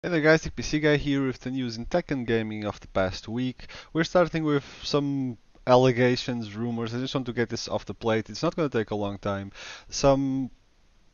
Hey there guys, PC Guy here with the news in tech and gaming of the past week. We're starting with some allegations, rumors. I just want to get this off the plate. It's not going to take a long time. Some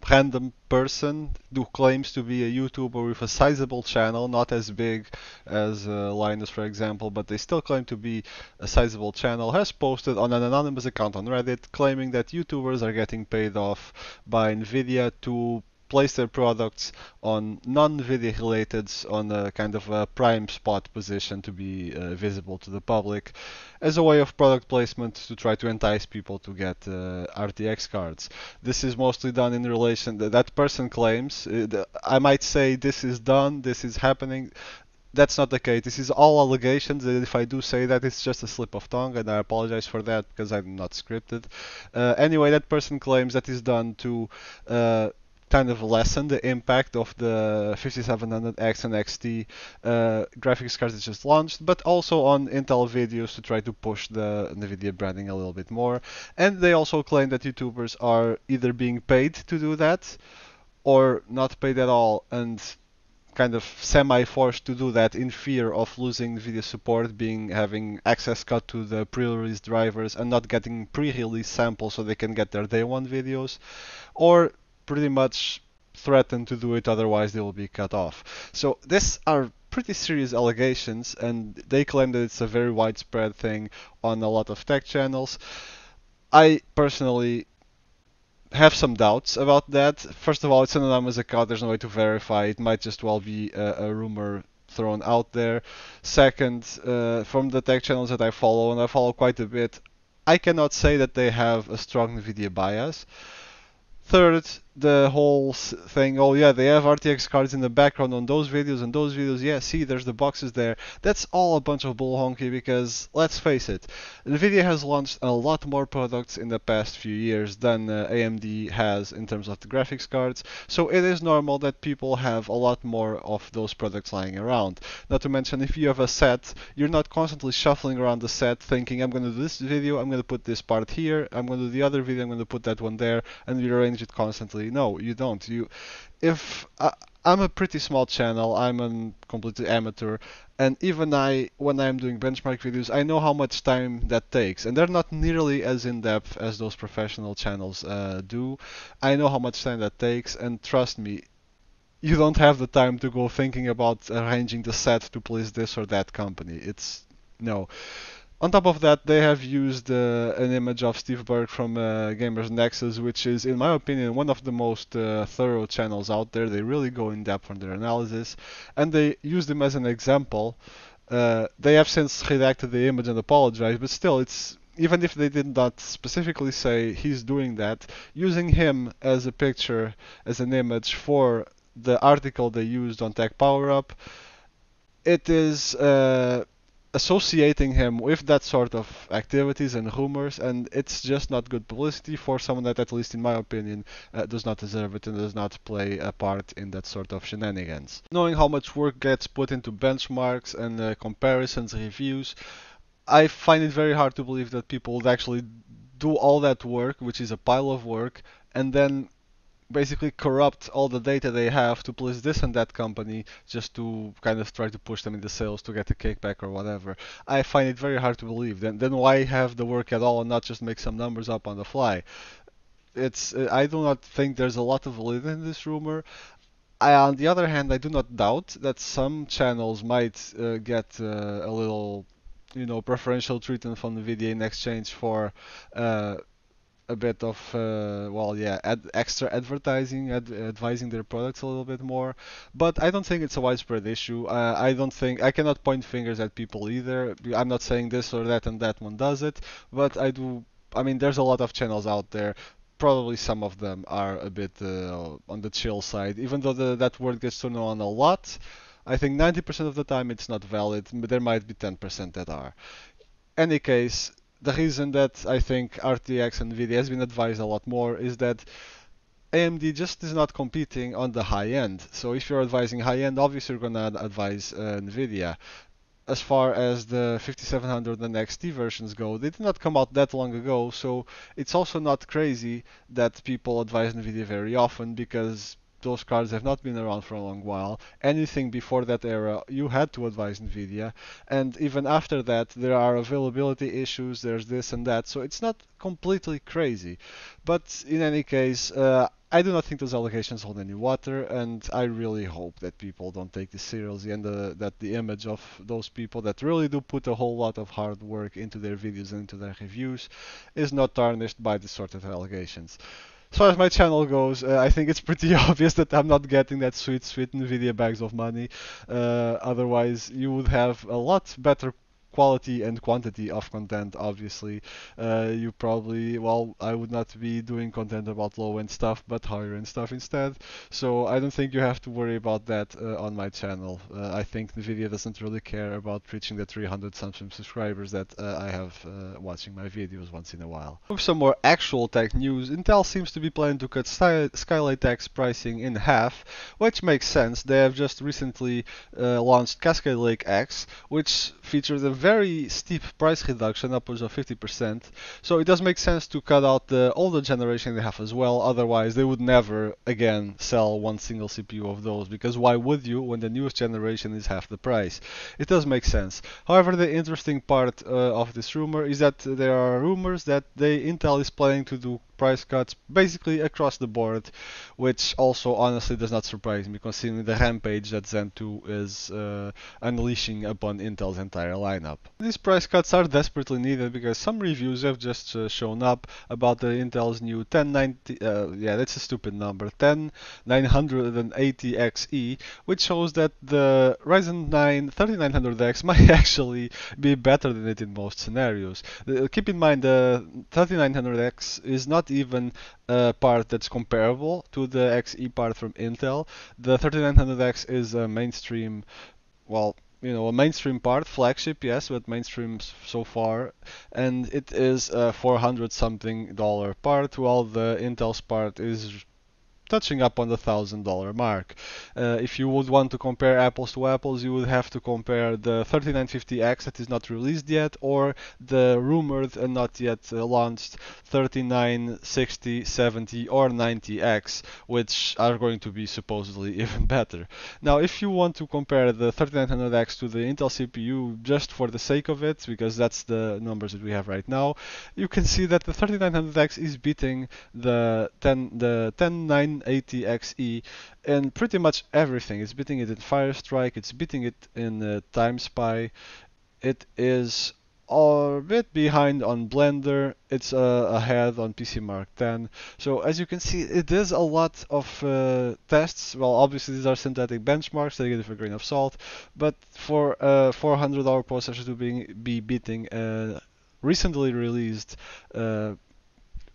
random person who claims to be a YouTuber with a sizable channel, not as big as Linus, for example, but they still claim to be a sizable channel, has posted on an anonymous account on Reddit claiming that YouTubers are getting paid off by Nvidia to place their products on non-video related on a kind of a prime spot position to be visible to the public as a way of product placement to try to entice people to get RTX cards. This is mostly done in relation that person claims. I might say this is done, this is happening. That's not the case. This is all allegations. And if I do say that, it's just a slip of tongue, and I apologize for that because I'm not scripted. Anyway, that person claims that is done to kind of lessen the impact of the 5700X and XT graphics cards that just launched, but also on Intel videos to try to push the Nvidia branding a little bit more. And they also claim that YouTubers are either being paid to do that or not paid at all, and kind of semi-forced to do that in fear of losing video support, having access cut to the pre-release drivers and not getting pre-release samples so they can get their day one videos, or pretty much threaten to do it, otherwise they will be cut off. So these are pretty serious allegations, and they claim that it's a very widespread thing on a lot of tech channels. I personally have some doubts about that. First of all, it's an anonymous account, there's no way to verify. It might just well be a rumor thrown out there. Second, from the tech channels that I follow, and I follow quite a bit, I cannot say that they have a strong Nvidia bias. Third, the whole thing, oh yeah, they have RTX cards in the background on those videos, and those videos, yeah, see, there's the boxes there. That's all a bunch of bull honky because, let's face it, Nvidia has launched a lot more products in the past few years than AMD has in terms of the graphics cards, so it is normal that people have a lot more of those products lying around. Not to mention, if you have a set, you're not constantly shuffling around the set thinking, I'm going to do this video, I'm going to put this part here, I'm going to do the other video, I'm going to put that one there, and rearrange it constantly. No, you don't. If I'm a pretty small channel, I'm a completely amateur, and even when I'm doing benchmark videos, I know how much time that takes, and they're not nearly as in depth as those professional channels do. I know how much time that takes, and trust me, you don't have the time to go thinking about arranging the set to please this or that company. It's no. On top of that, they have used an image of Steve Burke from Gamers Nexus, which is, in my opinion, one of the most thorough channels out there. They really go in depth on their analysis, and they used him as an example. They have since redacted the image and apologized, but still, it's even if they did not specifically say he's doing that, using him as a picture, as an image for the article they used on Tech Power Up, it is associating him with that sort of activities and rumors, and it's just not good publicity for someone that, at least in my opinion, does not deserve it and does not play a part in that sort of shenanigans. Knowing how much work gets put into benchmarks and comparisons, reviews, I find it very hard to believe that people would actually do all that work, which is a pile of work, and then basically corrupt all the data they have to please this and that company just to kind of try to push them into sales to get a kickback or whatever. I find it very hard to believe. Then why have the work at all and not just make some numbers up on the fly? I do not think there's a lot of validity in this rumor. On the other hand, I do not doubt that some channels might get a little, preferential treatment from Nvidia in exchange for a bit of well, yeah, extra advertising, advising their products a little bit more. But I don't think it's a widespread issue. I don't think I cannot point fingers at people either. I'm not saying this or that and that one does it, but I do. I mean, there's a lot of channels out there. Probably some of them are a bit on the chill side, even though that word gets thrown on a lot. I think 90% of the time it's not valid, but there might be 10% that are. Any case, the reason that I think RTX and Nvidia has been advised a lot more is that AMD just is not competing on the high end. So if you're advising high end, obviously you're gonna advise Nvidia. As far as the 5700 and XT versions go, they did not come out that long ago, so it's also not crazy that people advise Nvidia very often because those cards have not been around for a long while. Anything before that era, you had to advise Nvidia, and even after that, there are availability issues. There's this and that, so it's not completely crazy. But in any case, I do not think those allegations hold any water, and I really hope that people don't take this seriously, and that the image of those people that really do put a whole lot of hard work into their videos and into their reviews is not tarnished by this sort of allegations. As far as my channel goes, I think it's pretty obvious that I'm not getting that sweet, sweet Nvidia bags of money. Otherwise, you would have a lot better quality and quantity of content, obviously. You probably, well, I would not be doing content about low-end stuff, but higher-end stuff instead. So I don't think you have to worry about that on my channel. I think Nvidia doesn't really care about reaching the 300 something subscribers that I have watching my videos once in a while. With some more actual tech news, Intel seems to be planning to cut Skylake-X pricing in half, which makes sense. They have just recently launched Skylake-X, which features a very steep price reduction, upwards of 50%. So it does make sense to cut out the older generation they have as well. Otherwise, they would never again sell one single CPU of those, because why would you when the newest generation is half the price? It does make sense. However, the interesting part of this rumor is that there are rumors that Intel is planning to do price cuts basically across the board, which also honestly does not surprise me, considering the rampage that Zen 2 is unleashing upon Intel's entire lineup. These price cuts are desperately needed because some reviews have just shown up about the Intel's new 1090, yeah, that's a stupid number, 10980XE, which shows that the Ryzen 9 3900X might actually be better than it in most scenarios. Keep in mind the 3900X is not even a part that's comparable to the XE part from Intel. The 3900X is a mainstream, well, a mainstream part, flagship, yes, but mainstream so far, and it is a $400 something part, while the Intel's part is touching up on the $1,000 mark. If you would want to compare apples to apples, you would have to compare the 3950X that is not released yet, or the rumored and not yet launched 3960, 70, or 90X, which are going to be supposedly even better. Now, if you want to compare the 3900X to the Intel CPU just for the sake of it, because that's the numbers that we have right now, you can see that the 3900X is beating the 10980XE in pretty much everything. It's beating it in Firestrike, it's beating it in Time Spy. It is a bit behind on Blender, it's ahead on PC Mark 10. So as you can see, it is a lot of tests. Well, obviously these are synthetic benchmarks, take it with a grain of salt, but for a $400 processor to be beating recently released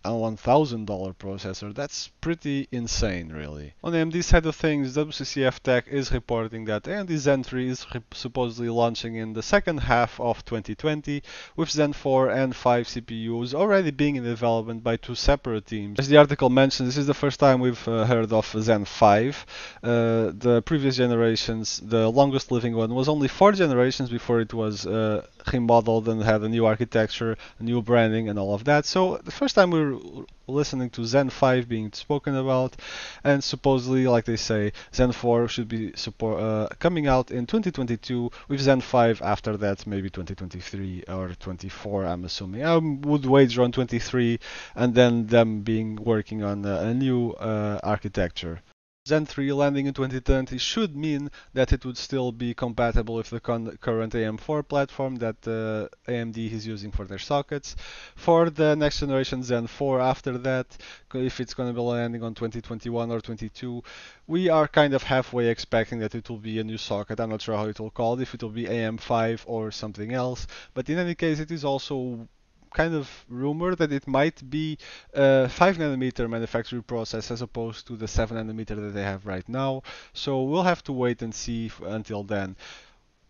a $1,000 processor, that's pretty insane, really. On the AMD side of things, WCCF Tech is reporting that AMD Zen 3 is supposedly launching in the second half of 2020, with Zen 4 and 5 CPUs already being in development by two separate teams. As the article mentions, this is the first time we've heard of Zen 5. The previous generations, the longest living one, was only 4 generations before it was remodeled and had a new architecture, a new branding, and all of that. So the first time we're listening to Zen 5 being spoken about, and supposedly, like they say, Zen 4 should be coming out in 2022, with Zen 5 after that, maybe 2023 or 24, I'm assuming. I would wager on 23, and then them working on a new architecture. Zen 3 landing in 2020 should mean that it would still be compatible with the current AM4 platform that AMD is using for their sockets. For the next generation Zen 4 after that, if it's going to be landing on 2021 or 22, we are kind of halfway expecting that it will be a new socket. I'm not sure how it will call it, if it will be AM5 or something else, but in any case it is also kind of rumor that it might be a 5nm manufacturing process as opposed to the 7nm that they have right now. So we'll have to wait and see until then.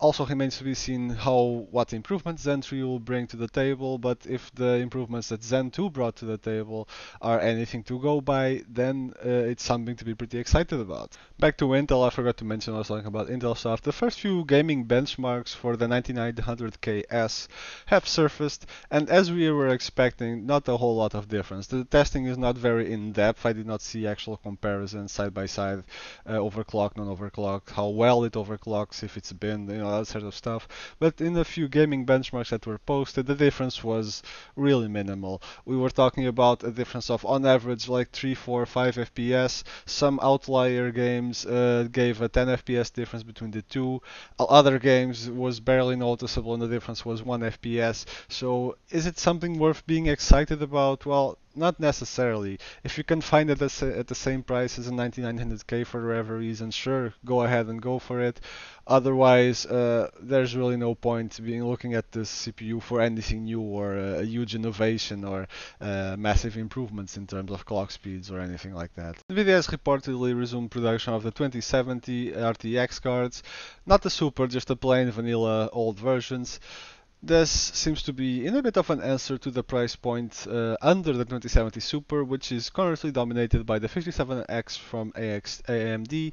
Also remains to be seen what improvements Zen 3 will bring to the table, but if the improvements that Zen 2 brought to the table are anything to go by, then it's something to be pretty excited about. Back to Intel, I forgot to mention I was talking about Intel stuff. The first few gaming benchmarks for the 9900KS have surfaced, and as we were expecting, not a whole lot of difference. The testing is not very in-depth. I did not see actual comparisons side by side, overclock, non-overclock, how well it overclocks, if it's been, that sort of stuff. But in a few gaming benchmarks that were posted, the difference was really minimal. We were talking about a difference of, on average, like 3, 4, 5 FPS. Some outlier games gave a 10 FPS difference between the two. Other games was barely noticeable, and the difference was 1 FPS. So, is it something worth being excited about? Well, not necessarily. If you can find it at the same price as a 9900K for whatever reason, sure, go ahead and go for it. Otherwise, there's really no point being looking at this CPU for anything new or a huge innovation or massive improvements in terms of clock speeds or anything like that. Nvidia has reportedly resumed production of the 2070 RTX cards, not the Super, just the plain vanilla old versions. This seems to be in a bit of an answer to the price point under the 2070 Super, which is currently dominated by the 57X from AMD.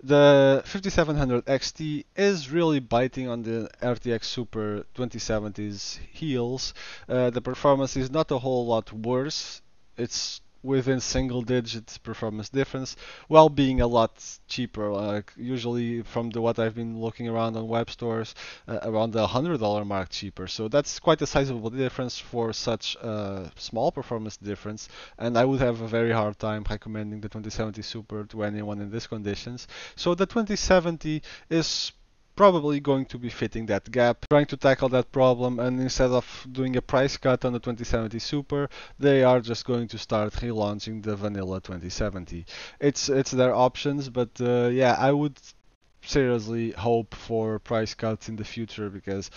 The 5700 XT is really biting on the RTX Super 2070's heels. The performance is not a whole lot worse. It's within single digit performance difference, while being a lot cheaper. Like usually, from what I've been looking around on web stores, around the $100 mark cheaper. So that's quite a sizable difference for such a small performance difference. And I would have a very hard time recommending the 2070 Super to anyone in these conditions. So the 2070 is probably going to be fitting that gap, trying to tackle that problem, and instead of doing a price cut on the 2070 Super, they are just going to start relaunching the vanilla 2070. It's their options, but yeah, I would seriously hope for price cuts in the future, because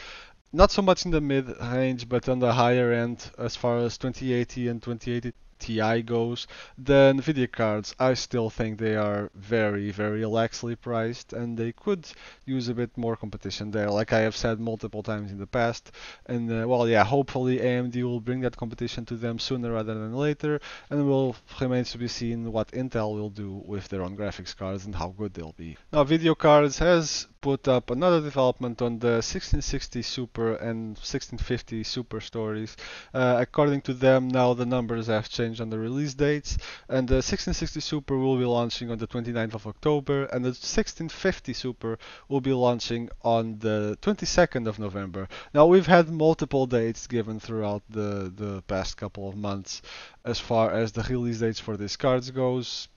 not so much in the mid range, but on the higher end as far as 2080 and 2080 Ti goes, the Nvidia cards, I still think they are very, very laxly priced, and they could use a bit more competition there, like I have said multiple times in the past. And well, yeah, hopefully AMD will bring that competition to them sooner rather than later, and will remains to be seen what Intel will do with their own graphics cards and how good they'll be. Now, Video Cards has put up another development on the 1660 Super and 1650 Super stories. According to them, now the numbers have changed on the release dates, and the 1660 Super will be launching on the 29th of October, and the 1650 Super will be launching on the 22nd of November. Now, we've had multiple dates given throughout the past couple of months as far as the release dates for these cards goes.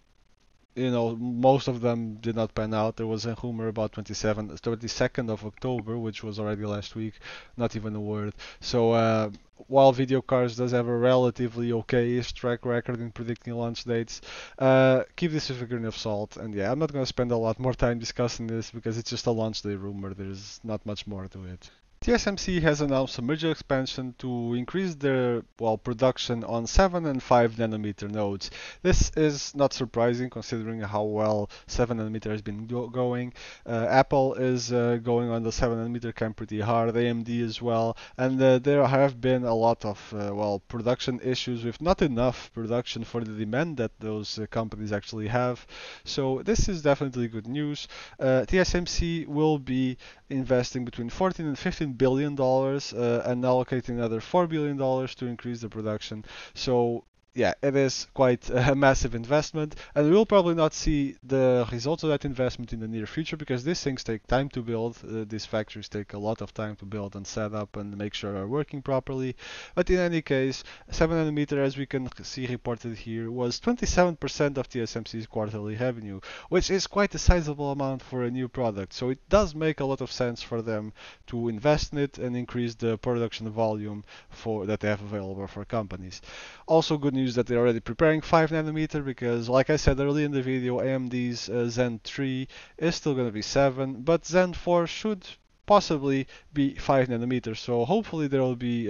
Most of them did not pan out. There was a rumor about 22nd of October, which was already last week, not even a word. So while Video Cards does have a relatively okay-ish track record in predicting launch dates, keep this with a grain of salt. And yeah, I'm not going to spend a lot more time discussing this because it's just a launch day rumor. There's not much more to it. TSMC has announced a major expansion to increase their production on 7 and 5 nanometer nodes. This is not surprising considering how well 7 nanometer has been going. Apple is going on the 7 nanometer camp pretty hard, AMD as well, and there have been a lot of production issues with not enough production for the demand that those companies actually have. So this is definitely good news. TSMC will be investing between 14 and 15 billion dollars and allocating another $4 billion to increase the production. So yeah, it is quite a massive investment, and we will probably not see the results of that investment in the near future because these things take time to build. These factories take a lot of time to build and set up and make sure are working properly. But in any case, 7 nanometer, as we can see reported here, was 27% of TSMC's quarterly revenue, which is quite a sizable amount for a new product. So it does make a lot of sense for them to invest in it and increase the production volume that they have available for companies. Also, good news that they're already preparing 5 nanometer because, like I said earlier in the video, AMD's Zen 3 is still going to be 7, but Zen 4 should possibly be 5 nanometers. So hopefully there will be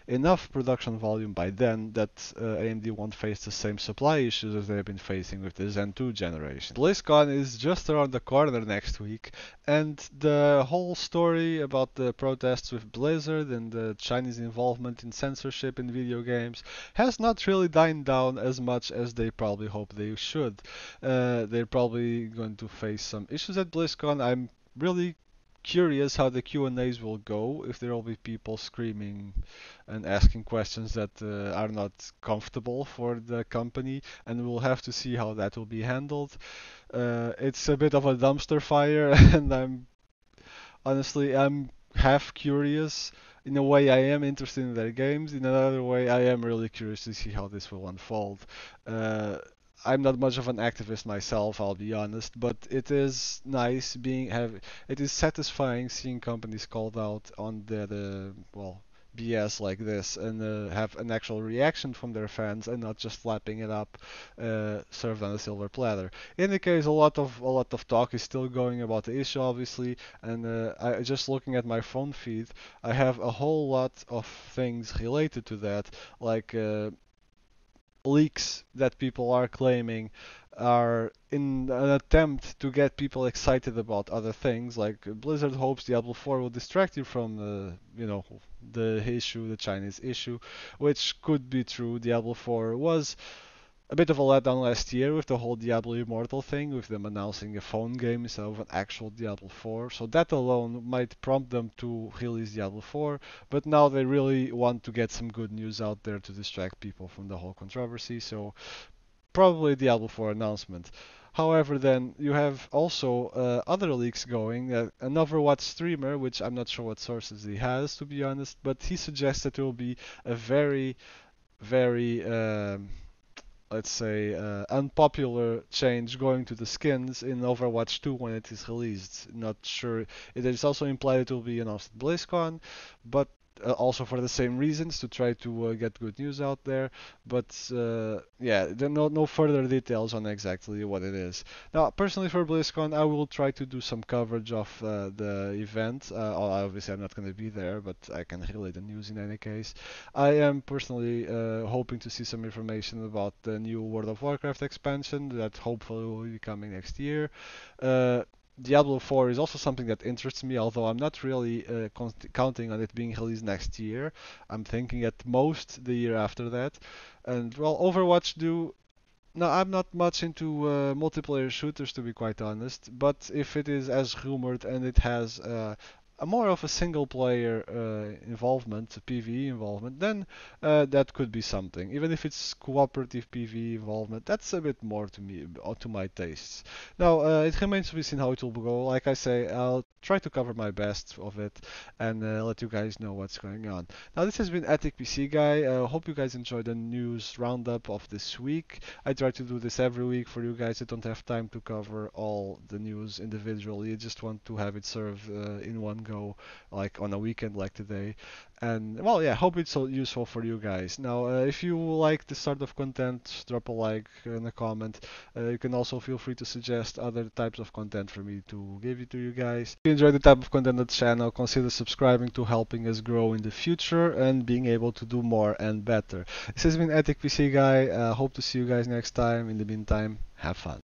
enough production volume by then that AMD won't face the same supply issues as they've been facing with the Zen 2 generation. BlizzCon is just around the corner next week, and the whole story about the protests with Blizzard and the Chinese involvement in censorship in video games has not really died down as much as they probably hope they should. They're probably going to face some issues at BlizzCon. I'm really curious how the Q&As will go, if there will be people screaming and asking questions that are not comfortable for the company, and we'll have to see how that will be handled. It's a bit of a dumpster fire, and I'm half curious. In a way, I am interested in their games. In another way, I am really curious to see how this will unfold. Uh, I'm not much of an activist myself, I'll be honest, but it is nice it is satisfying seeing companies called out on the well, BS like this, and have an actual reaction from their fans and not just slapping it up served on a silver platter. In the case, a lot of talk is still going about the issue, obviously, and I just looking at my phone feed, I have a whole lot of things related to that, like leaks that people are claiming are in an attempt to get people excited about other things. Like Blizzard hopes Diablo 4 will distract you from the issue, the Chinese issue, which could be true. Diablo 4 was a bit of a letdown last year with the whole Diablo Immortal thing, with them announcing a phone game instead of an actual Diablo 4. So that alone might prompt them to release Diablo 4, but now they really want to get some good news out there to distract people from the whole controversy. So probably Diablo 4 announcement. However, then you have also other leaks going. An Overwatch streamer, which I'm not sure what sources he has, to be honest, but he suggests that there will be a very, very let's say, unpopular change going to the skins in Overwatch 2 when it is released. Not sure. It is also implied it will be announced at BlizzCon, but also for the same reasons, to try to get good news out there. But yeah, there are no further details on exactly what it is. Now, personally for BlizzCon, I will try to do some coverage of the event. Obviously, I'm not going to be there, but I can relay the news in any case. I am personally hoping to see some information about the new World of Warcraft expansion that hopefully will be coming next year. Uh, Diablo 4 is also something that interests me, although I'm not really counting on it being released next year. I'm thinking at most the year after that. And well, Overwatch do. No, I'm not much into multiplayer shooters, to be quite honest, but if it is as rumored and it has a more of a single player involvement, PvE involvement, then that could be something. Even if it's cooperative PvE involvement, that's a bit more to me, or to my tastes. Now, it remains to be seen how it will go. Like I say, I'll try to cover my best of it and let you guys know what's going on. Now, this has been Attic PC Guy. Hope you guys enjoyed the news roundup of this week. I try to do this every week for you guys that don't have time to cover all the news individually. You just want to have it served in one go, like on a weekend like today. And well, yeah, hope it's so useful for you guys. Now, if you like this sort of content, drop a like and a comment. You can also feel free to suggest other types of content for me to give it to you guys. If you enjoy the type of content on the channel, consider subscribing to helping us grow in the future and being able to do more and better. This has been Attic PC Guy. Hope to see you guys next time. In the meantime, have fun.